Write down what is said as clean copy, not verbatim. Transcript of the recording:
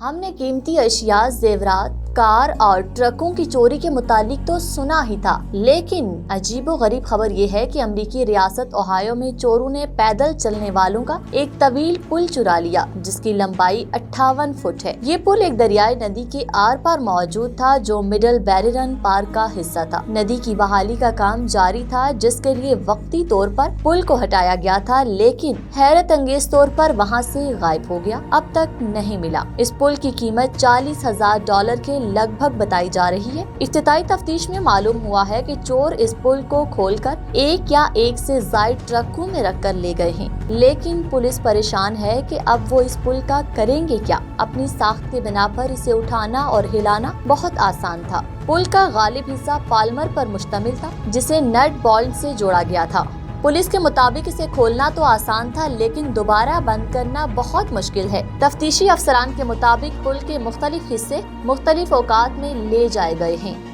हमने कीमती अशिया, जेवरात, कार और ट्रकों की चोरी के मुतालिक तो सुना ही था, लेकिन अजीबोगरीब खबर ये है कि अमेरिकी रियासत ओहायो में चोरों ने पैदल चलने वालों का एक तवील पुल चुरा लिया, जिसकी लंबाई 58 फुट है। ये पुल एक दरियाई नदी के आर पार मौजूद था, जो मिडल बैरिरन पार्क का हिस्सा था। नदी की बहाली का काम जारी था, जिसके लिए वक्ती तौर पर पुल को हटाया गया था, लेकिन हैरत अंगेज तौर पर वहाँ से गायब हो गया, अब तक नहीं मिला। इस पुल की कीमत $40,000 के लगभग बताई जा रही है। इब्तिदाई तफ्तीश में मालूम हुआ है कि चोर इस पुल को खोलकर एक या एक से ज्यादा ट्रकों में रखकर ले गए हैं, लेकिन पुलिस परेशान है कि अब वो इस पुल का करेंगे क्या। अपनी साख्त के बिना पर इसे उठाना और हिलाना बहुत आसान था। पुल का गालिब हिस्सा पाल्मर पर मुश्तमिल था, जिसे नट बोल्ट से जोड़ा गया था। पुलिस के मुताबिक इसे खोलना तो आसान था, लेकिन दोबारा बंद करना बहुत मुश्किल है। तफ्तीशी अफसरान के मुताबिक पुल के मुख्तलिफ हिस्से मुख्तलिफ औकात में ले जाए गए हैं।